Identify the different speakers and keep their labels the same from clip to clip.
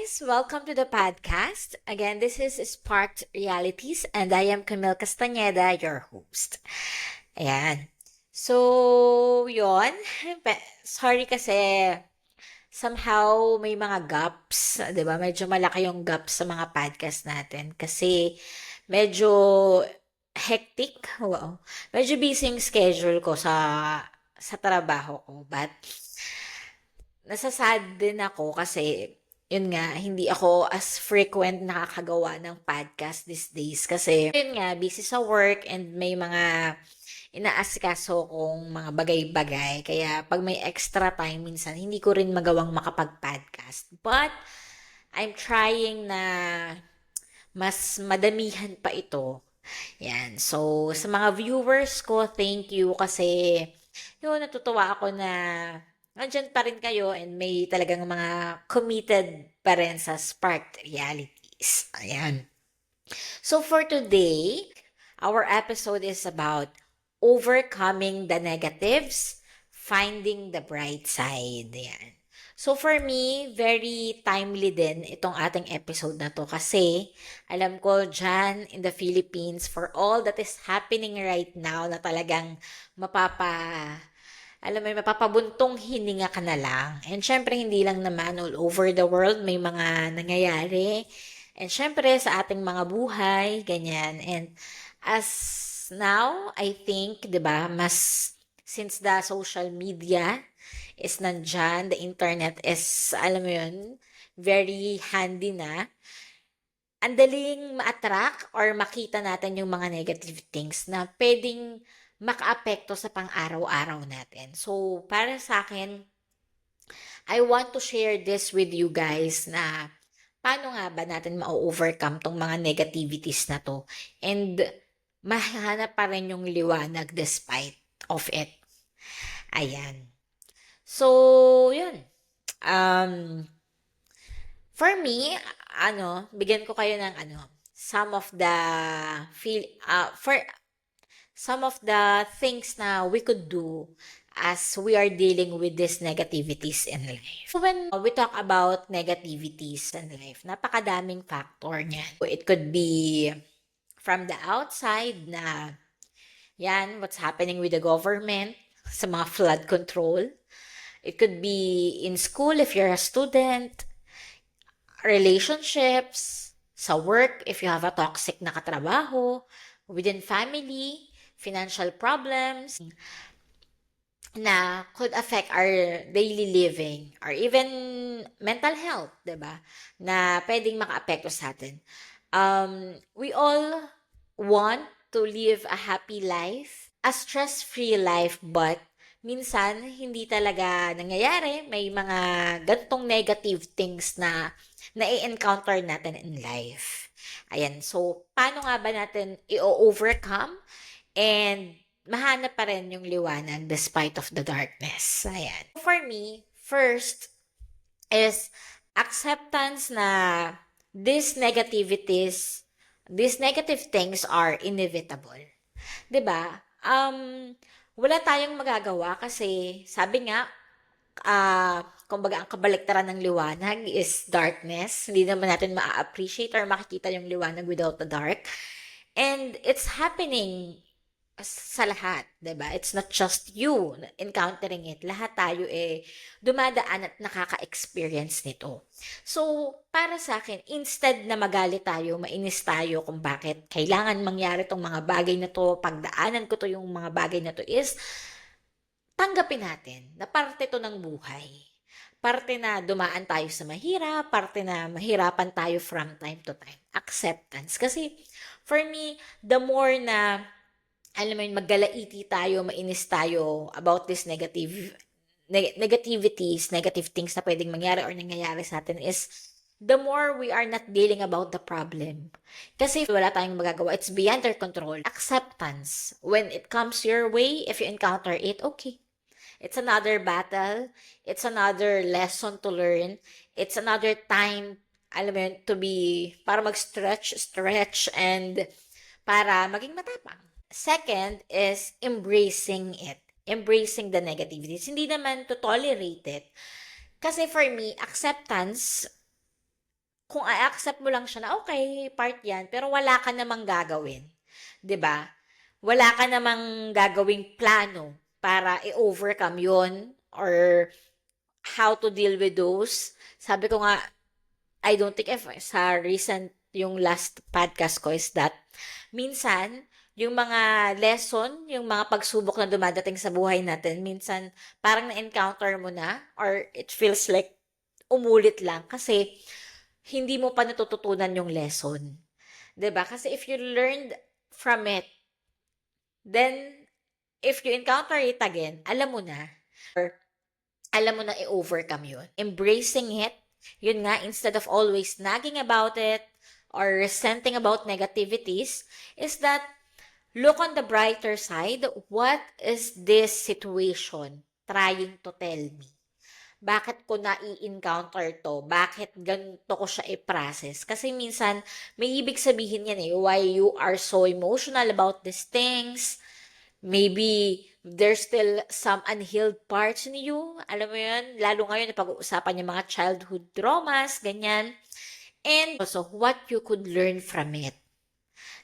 Speaker 1: guys, welcome to the podcast. Again, this is Sparked Realities and I am Camille Castaneda, your host. Ayan. So, yon. Sorry kasi somehow may mga gaps, 'di ba? Medyo malaki yung gaps sa mga podcast natin kasi medyo hectic. Wow. Medyo busy yung schedule ko sa trabaho ko. But nasasad din ako kasi yun nga, hindi ako as frequent nakakagawa ng podcast these days kasi yun nga, busy sa work and may mga inaasikaso kong mga bagay-bagay. Kaya pag may extra time minsan, hindi ko rin magawang makapag-podcast. But I'm trying na mas madamihan pa ito. Yan. So, sa mga viewers ko, thank you kasi yun, natutuwa ako na nandyan pa rin kayo and may talagang mga committed pa rin sa Sparked Realities. Ayan. So, for today, our episode is about overcoming the negatives, finding the bright side. Ayan. So for me, very timely din itong ating episode na to kasi alam ko dyan in the Philippines for all that is happening right now na talagang alam mo, mapapabuntong hininga ka na lang. And syempre, hindi lang naman all over the world may mga nangyayari. And syempre, sa ating mga buhay, ganyan. And as now, I think, di ba, mas since the social media is nandyan, the internet is, alam mo yun, very handy na, ang daling ma-attract or makita natin yung mga negative things na pwedeng makaapekto sa pang-araw-araw natin. So, para sa akin, I want to share this with you guys na paano nga ba natin ma-overcome tong mga negativities na to and mahanap pa rin yung liwanag despite of it. Ayan. So, yun. Um, for me, bigyan ko kayo ng some of the some of the things na we could do as we are dealing with these negativities in life. So when we talk about negativities in life, napakadaming factor niyan. It could be from the outside na yan, what's happening with the government, sa mga flood control. It could be in school if you're a student, relationships, sa work if you have a toxic na katrabaho, within family, financial problems na could affect our daily living or even mental health, 'di ba? Na pwedeng makaapekto sa atin. We all want to live a happy life, a stress-free life, but minsan hindi talaga nangyayari. May mga gantong negative things na na-encounter natin in life. Ayan, so paano nga ba natin i-overcome and mahanap pa rin yung liwanag despite of the darkness. Ayan. For me, first is acceptance na these negativities, these negative things are inevitable. 'Di ba? Wala tayong magagawa kasi sabi nga, kumbaga ang kabaliktaran ng liwanag is darkness. Hindi naman natin ma-appreciate or makikita yung liwanag without the dark. And it's happening sa lahat, 'di ba? It's not just you encountering it. Lahat tayo dumadaan at nakaka-experience nito. So, para sa akin, instead na magalit tayo, mainis tayo kung bakit kailangan mangyari tong mga bagay na to, pagdaanan ko to yung mga bagay na to is tanggapin natin na parte to ng buhay. Parte na dumaan tayo sa mahirap, parte na mahirapan tayo from time to time. Acceptance. Kasi for me, the more na alam mo yun, maggalaiti tayo, mainis tayo about this negativities, negative things na pwedeng mangyari or nangyayari sa atin is the more we are not dealing about the problem. Kasi wala tayong magagawa. It's beyond our control. Acceptance. When it comes your way, if you encounter it, okay. It's another battle. It's another lesson to learn. It's another time, alam mo yun, para mag-stretch, and para maging matapang. Second is embracing it. Embracing the negativities. Hindi naman to tolerate it. Kasi for me, acceptance kung i-accept mo lang siya na, okay, part yan, pero wala ka namang gagawin. 'Di ba? Wala ka namang gagawing plano para i-overcome yon or how to deal with those. Sabi ko nga, I don't think if sa recent yung last podcast ko is that minsan yung mga lesson, yung mga pagsubok na dumadating sa buhay natin, minsan parang na-encounter mo na or it feels like umulit lang kasi hindi mo pa natututunan yung lesson. 'Di ba? Kasi if you learned from it, then if you encounter it again, alam mo na. Or alam mo na i-overcome yun. Embracing it, yun nga, instead of always nagging about it or resenting about negativities, is that look on the brighter side. What is this situation trying to tell me? Bakit ko na-encounter to? Bakit ganito ko siya i-process? Kasi minsan, may ibig sabihin yan eh, why you are so emotional about these things. Maybe there's still some unhealed parts in you. Alam mo yun? Lalo ngayon, napag-uusapan yung mga childhood traumas, ganyan. And also, what you could learn from it.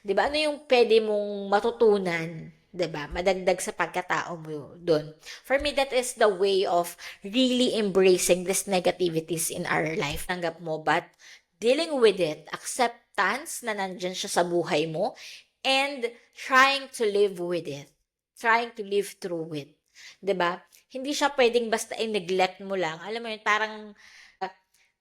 Speaker 1: 'Di ba? Ano yung pwede mong matutunan, 'di ba? Madagdag sa pagkatao mo doon. For me, that is the way of really embracing these negativities in our life. Tanggap mo, but dealing with it, acceptance na nandyan siya sa buhay mo, and trying to live with it. Trying to live through it. 'Di ba? Hindi siya pwedeng basta i-neglect mo lang. Alam mo yun,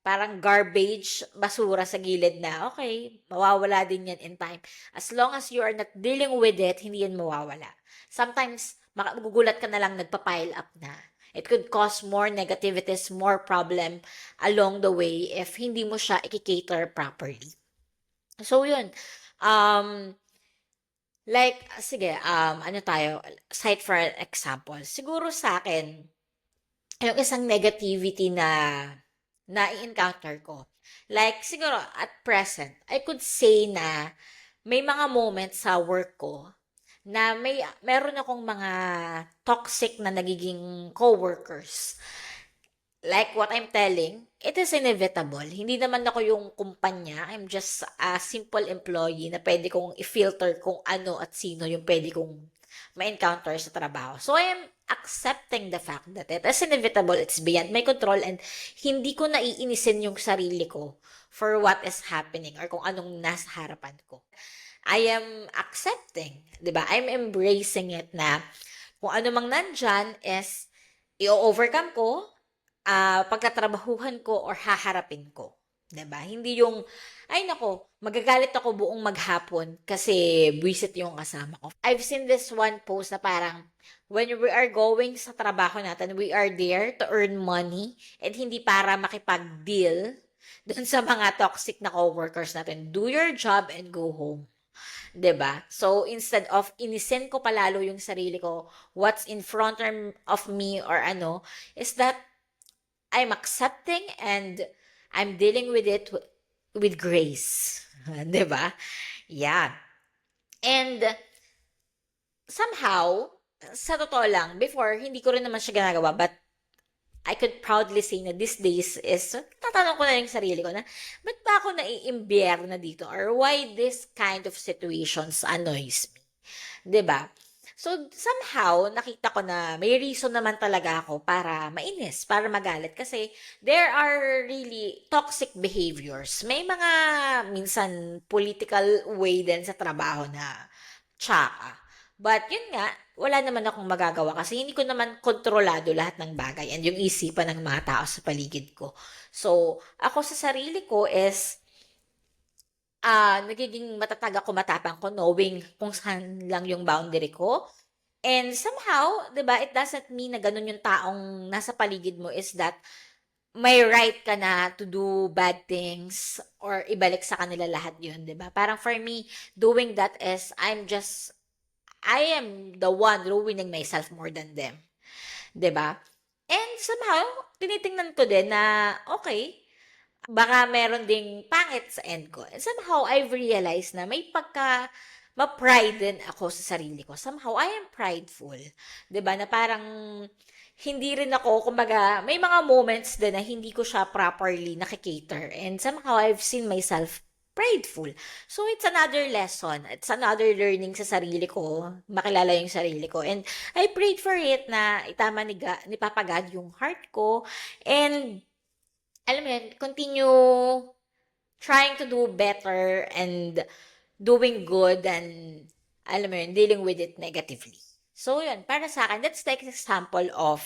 Speaker 1: parang garbage, basura sa gilid na, okay, mawawala din yan in time. As long as you are not dealing with it, hindi yan mawawala. Sometimes, magugulat ka na lang nagpa-pile up na. It could cause more negativities, more problem along the way if hindi mo siya i-cater properly. So, yun. Sige, ano tayo, cite for an example. Siguro sa akin, yung isang negativity na encounter ko. Like, siguro, at present, I could say na may mga moments sa work ko na meron akong mga toxic na nagiging coworkers. Like what I'm telling, it is inevitable. Hindi naman ako yung kumpanya. I'm just a simple employee na pwede kong i-filter kung ano at sino yung pwede kong ma-encounter sa trabaho. So, I am accepting the fact that it is inevitable, it's beyond my control, and hindi ko naiinisin yung sarili ko for what is happening or kung anong nasa harapan ko. I am accepting, di ba? I'm embracing it na kung ano mang nandyan is i-overcome ko, pagtatrabahuhan ko or haharapin ko. 'Di ba? Hindi yung, ay nako, magagalit ako buong maghapon kasi buwisit yung kasama ko. I've seen this one post na parang, when we are going sa trabaho natin, we are there to earn money and hindi para makipag-deal dun sa mga toxic na coworkers natin. Do your job and go home. 'Di ba? So, instead of inisin ko palalo yung sarili ko, what's in front of me or ano, is that I'm accepting and I'm dealing with it with grace. 'Di ba? Yeah. And somehow, sa totoo lang, before, hindi ko rin naman siya ginagawa, but I could proudly say na these days is, tatanong ko na yung sarili ko na, ba't ba ako naiimbyer na dito? Or why this kind of situations annoys me? 'Di ba? So, somehow, nakita ko na may reason naman talaga ako para mainis, para magalit. Kasi, there are really toxic behaviors. May mga, minsan, political way din sa trabaho na tsaka. But, yun nga, wala naman akong magagawa kasi hindi ko naman kontrolado lahat ng bagay and yung isipan ng mga tao sa paligid ko. So, ako sa sarili ko is, nagiging matatag ako, matapang ko, knowing kung saan lang yung boundary ko. And somehow, 'di ba, it doesn't mean na ganun yung taong nasa paligid mo is that may right ka na to do bad things or ibalik sa kanila lahat yun, 'di ba? Parang for me, doing that is I am the one ruining myself more than them, 'di ba? And somehow, tinitingnan ko din na okay, baka meron ding pangit sa end ko. And somehow, I've realized na may ma-pride din ako sa sarili ko. Somehow, I am prideful. 'Di ba? Na parang, hindi rin ako, kumbaga, may mga moments din na hindi ko siya properly nakikater. And somehow, I've seen myself prideful. So, it's another lesson. It's another learning sa sarili ko. Makilala yung sarili ko. And I prayed for it na itama ni Papa God yung heart ko. And, alam mo yun, continue trying to do better and doing good and, alam mo yun, dealing with it negatively. So, yun, para sa akin, that's like an example of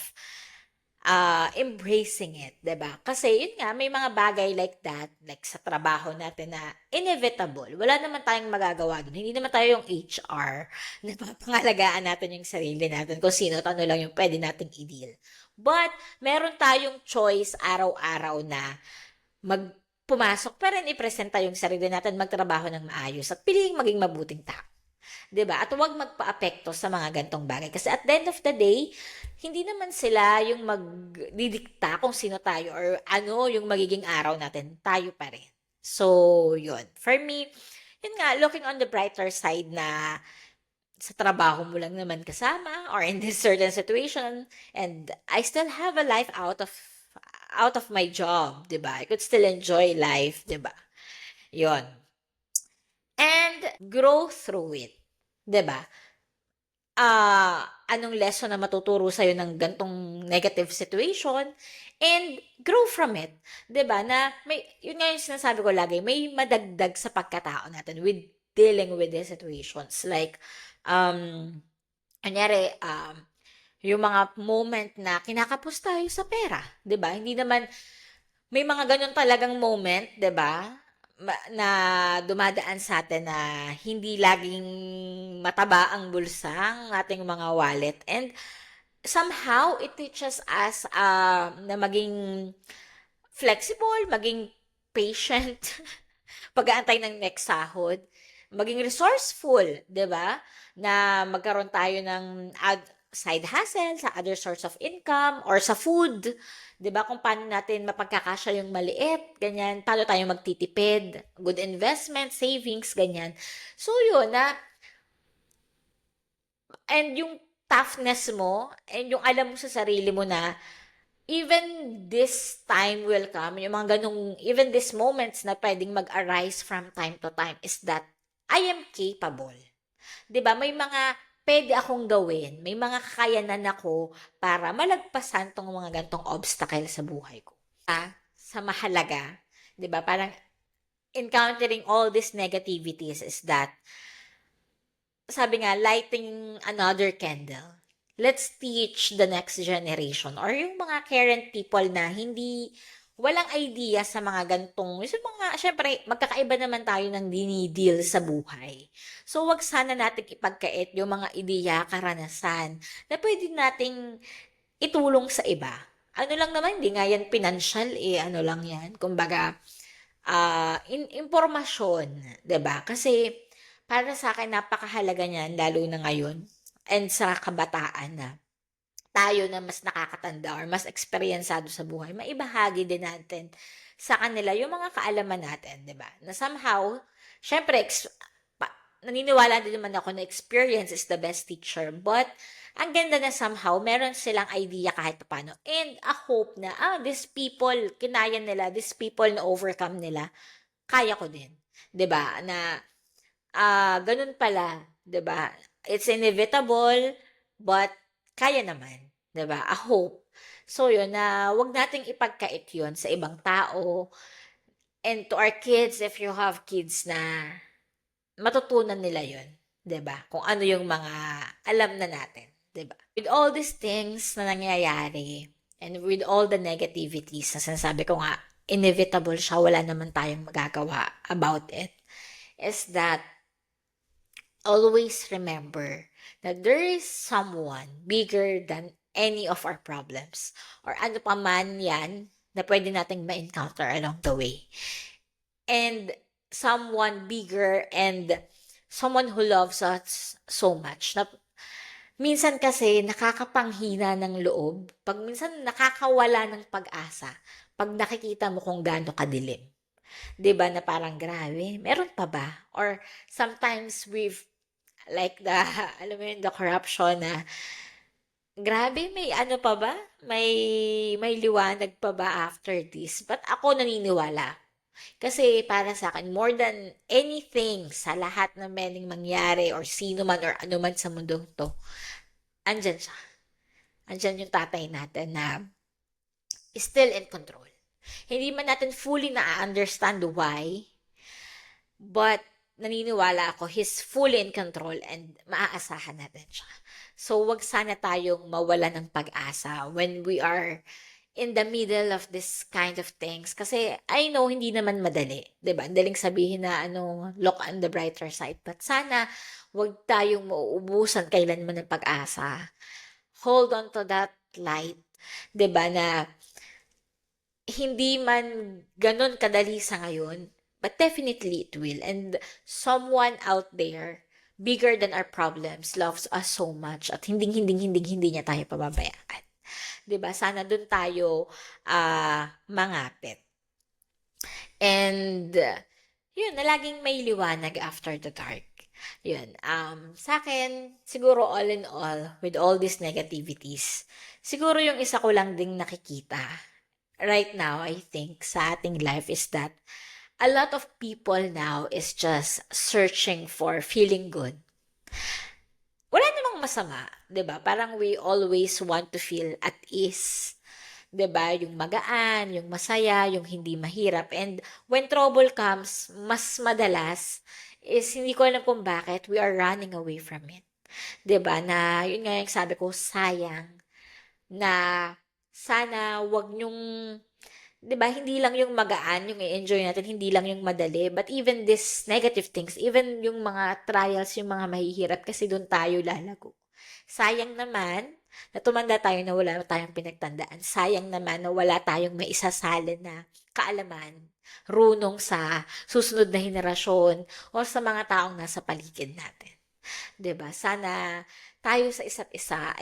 Speaker 1: embracing it, 'di ba? Kasi yun nga, may mga bagay like that, like sa trabaho natin na inevitable. Wala naman tayong magagawa dun. Hindi naman tayo yung HR na pangalagaan natin yung sarili natin kung sino at ano lang yung pwede nating i-deal. But, meron tayong choice araw-araw na pumasok pa rin ipresenta yung sarili natin, magtrabaho ng maayos at piliing maging mabuting tao. 'Di ba? At huwag magpaapekto sa mga gantong bagay. Kasi at the end of the day, hindi naman sila yung magdidikta kung sino tayo or ano yung magiging araw natin. Tayo pa rin. So, yun. For me, yun nga, looking on the brighter side na sa trabaho mo lang naman kasama or in this certain situation and I still have a life out of my job, 'di ba? I could still enjoy life, 'di ba? 'Yon. And grow through it, 'di ba? Anong lesson na matuturo sa'yo ng gantong negative situation and grow from it. 'Di ba? Na may, yun nga yung sinasabi ko lagi, may madagdag sa pagkatao natin with dealing with these situations. Like, kunyari, yung mga moment na kinakapos tayo sa pera. 'Di ba? Hindi naman, may mga ganun talagang moment, 'di ba? Na dumadaan sa atin na hindi laging mataba ang bulsa ang ating mga wallet. And somehow, it teaches us na maging flexible, maging patient, pag-aantay ng next sahod, maging resourceful, 'di ba? Na magkaroon tayo ng side hustle, sa other source of income, or sa food, 'di ba? Kung paano natin mapagkakasya yung maliit, ganyan, paano tayo magtitipid, good investment, savings, ganyan. So, yun na, and yung toughness mo, and yung alam mo sa sarili mo na, even this time will come, yung mga ganong, even these moments na pwedeng mag-arise from time to time is that I am capable. 'Di ba? May mga pwede akong gawin, may mga kakayanan ako para malagpasan tong mga gantong obstacle sa buhay ko. Sa mahalaga, 'di ba? Parang encountering all these negativities is that, sabi nga, lighting another candle. Let's teach the next generation or yung mga current people na walang idea sa mga gantong, sa mga, syempre, magkakaiba naman tayo ng dinidil sa buhay. So, wag sana nating ipagkait yung mga ideya, karanasan, na pwede nating itulong sa iba. Ano lang naman, hindi nga yan financial, ano lang yan. Kumbaga, impormasyon, 'di ba? Kasi, para sa akin, napakahalaga niyan, lalo na ngayon, and sa kabataan na tayo na mas nakakatanda or mas eksperyensado sa buhay, maibahagi din natin sa kanila yung mga kaalaman natin, 'di ba? Na somehow, syempre, naniniwala din naman ako na experience is the best teacher, but ang ganda na somehow, meron silang idea kahit paano. And a hope na, these people, kinaya nila, these people na overcome nila, kaya ko din. 'Di ba? Na, ganun pala, 'di ba? It's inevitable, but kaya naman, 'di ba? A hope. So yun, na wag nating ipagkait yun sa ibang tao. And to our kids, if you have kids, na matutunan nila yun, 'di ba? Kung ano yung mga alam na natin, 'di ba? With all these things na nangyayari and with all the negativities na sinasabi ko nga, inevitable siya, wala naman tayong magagawa about it, is that always remember that there is someone bigger than any of our problems or ano pa man yan na pwede nating ma-encounter along the way. And someone bigger and someone who loves us so much na minsan kasi nakakapanghina ng loob, pag minsan nakakawala ng pag-asa, pag nakikita mo kung gaano kadilim. 'Di ba, na parang grabe, meron pa ba? Or sometimes like the, alam mo yun, the corruption na Grabe, may ano pa ba? May liwanag pa ba after this? But ako naniniwala. Kasi para sa akin, more than anything sa lahat na mening mangyari or sino man or ano man sa mundo to, andyan siya. Andyan yung tatay natin na still in control. Hindi man natin fully na-understand why, but naniniwala ako, he's fully in control and maaasahan natin siya. So, wag sana tayong mawala ng pag-asa when we are in the middle of this kind of things. Kasi, I know, hindi naman madali. 'Di ba? Ang daling sabihin na, look on the brighter side. But sana, wag tayong mauubusan kailanman ng pag-asa. Hold on to that light. 'Di ba? Na hindi man ganun kadali sa ngayon, but definitely it will. And someone out there, bigger than our problems, loves us so much at hindi niya tayo pababayaan. 'Di ba? Sana dun tayo mangapit. And yun, na laging may liwanag after the dark. Yun. Sa akin, siguro all in all, with all these negativities, siguro yung isa ko lang ding nakikita right now, I think, sa ating life is that a lot of people now is just searching for feeling good. Wala namang masama, 'di ba? Parang we always want to feel at ease. 'Di ba? Yung magaan, yung masaya, yung hindi mahirap. And when trouble comes, mas madalas is hindi ko alam kung bakit we are running away from it. 'Di ba? Na yun nga yung sabi ko, sayang na sana wag nyong 'di ba, hindi lang yung magaan yung i-enjoy natin, hindi lang yung madali, but even these negative things, even yung mga trials, yung mga mahihirap, kasi doon tayo lalago. Sayang naman na tumanda tayo na wala tayong pinagtandaan. Sayang naman na wala tayong maisasalin na kaalaman, runong sa susunod na henerasyon o sa mga taong nasa paligid natin. 'Di ba? Sana tayo sa isa't isa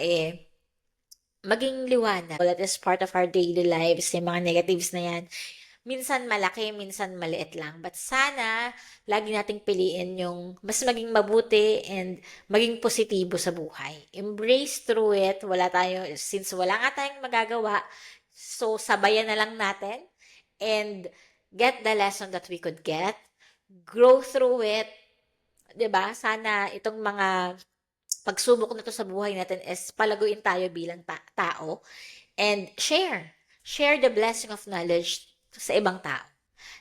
Speaker 1: maging liwanag. That is part of our daily lives, yung mga negatives na yan. Minsan malaki, minsan maliit lang. But sana, lagi nating piliin yung mas maging mabuti and maging positibo sa buhay. Embrace through it. Since wala nga tayong magagawa, so sabayan na lang natin and get the lesson that we could get. Grow through it. 'Di ba? Sana itong mga pagsubok na to sa buhay natin is palaguin tayo bilang tao and share the blessing of knowledge sa ibang tao.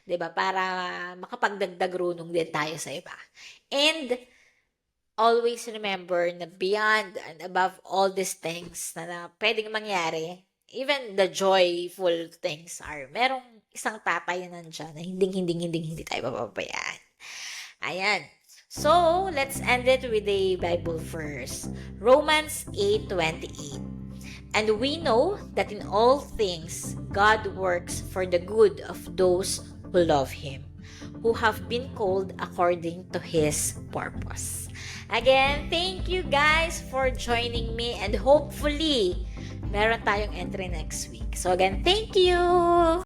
Speaker 1: 'Di ba? Para makapagdagdag runong din tayo sa iba. And always remember na beyond and above all these things na pwedeng mangyari, even the joyful things merong isang tatay na nandyan na hindi tayo papabayaan. Ayan. So, let's end it with a Bible verse. Romans 8:28. And we know that in all things, God works for the good of those who love Him, who have been called according to His purpose. Again, thank you guys for joining me and hopefully, meron tayong entry next week. So again, thank you!